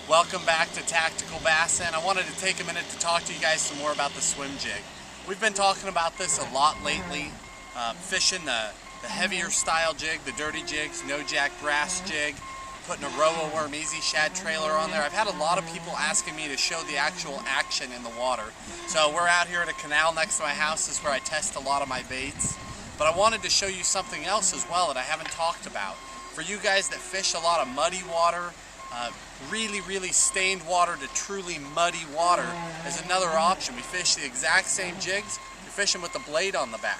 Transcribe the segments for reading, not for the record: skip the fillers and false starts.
Welcome back to Tactical Bassin. I wanted to take a minute to talk to you guys some more about the swim jig. We've been talking about this a lot lately, fishing the heavier style jig, the dirty jigs, no jack brass jig, putting a rowa worm easy shad trailer on there. I've had a lot of people asking me to show the actual action in the water. So we're out here at a canal next to my house. This is where I test a lot of my baits. But I wanted to show you something else as well that I haven't talked about. For you guys that fish a lot of muddy water, really stained water to truly muddy water is another option. We fish the exact same jigs. You're fishing with the blade on the back.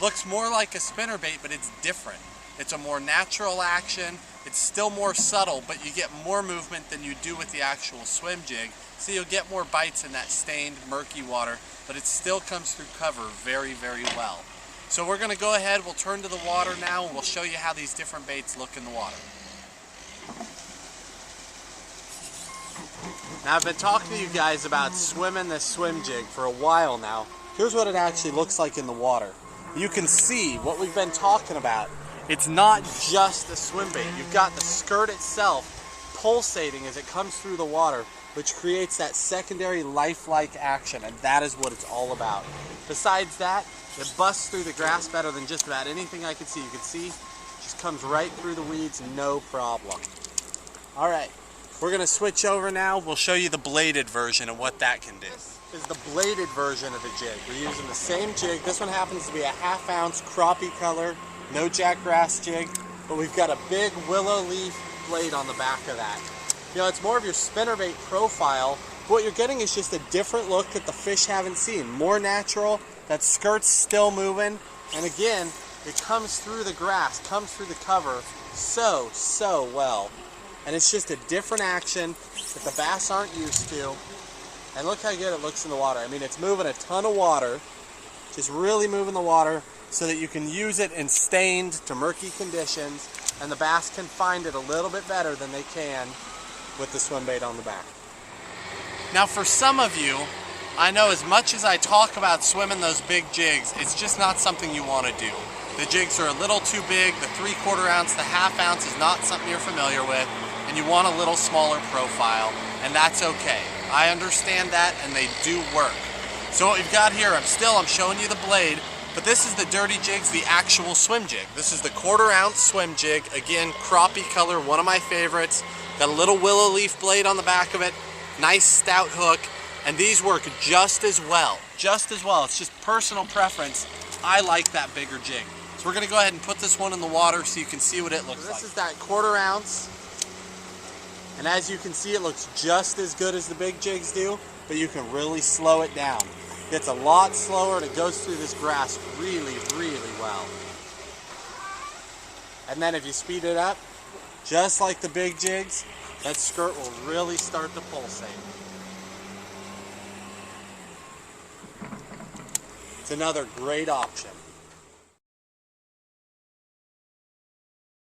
Looks more like a spinnerbait, but it's different. It's a more natural action. It's still more subtle, but you get more movement than you do with the actual swim jig. So you'll get more bites in that stained, murky water, but it still comes through cover very well. So we're going to go ahead, we'll turn to the water now, and we'll show you how these different baits look in the water. Now I've been talking to you guys about swimming this swim jig for a while now. Here's what it actually looks like in the water. You can see what we've been talking about. It's not just a swim bait. You've got the skirt itself pulsating as it comes through the water, which creates that secondary lifelike action, and that is what it's all about. Besides that, it busts through the grass better than just about anything I can see. You can see it just comes right through the weeds, no problem. All right. We're going to switch over now. We'll show you the bladed version and what that can do. This is the bladed version of the jig. We're using the same jig. This one happens to be a 1/2 ounce crappie color, no jackgrass jig, but we've got a big willow leaf blade on the back of that. You know, it's more of your spinnerbait profile. What you're getting is just a different look that the fish haven't seen. More natural, that skirt's still moving, and again, it comes through the grass, comes through the cover so well. And it's just a different action that the bass aren't used to. And look how good it looks in the water. I mean, it's moving a ton of water, just really moving the water so that you can use it in stained to murky conditions, and the bass can find it a little bit better than they can with the swim bait on the back. Now for some of you, I know as much as I talk about swimming those big jigs, it's just not something you want to do. The jigs are a little too big. The 3/4 ounce, the 1/2 ounce is not something you're familiar with. And you want a little smaller profile, and that's okay. I understand that, and they do work. So what we've got here, I'm showing you the blade, but this is the dirty jigs, the actual swim jig. This is the 1/4 ounce swim jig, again, crappie color, one of my favorites. Got a little willow leaf blade on the back of it, nice stout hook, and these work just as well. It's just personal preference. I like that bigger jig. So we're gonna go ahead and put this one in the water so you can see what it looks like. This is that 1/4 ounce. And as you can see, it looks just as good as the big jigs do, but you can really slow it down. It's a lot slower, and it goes through this grass really well. And then if you speed it up, just like the big jigs, that skirt will really start to pulsate. It's another great option.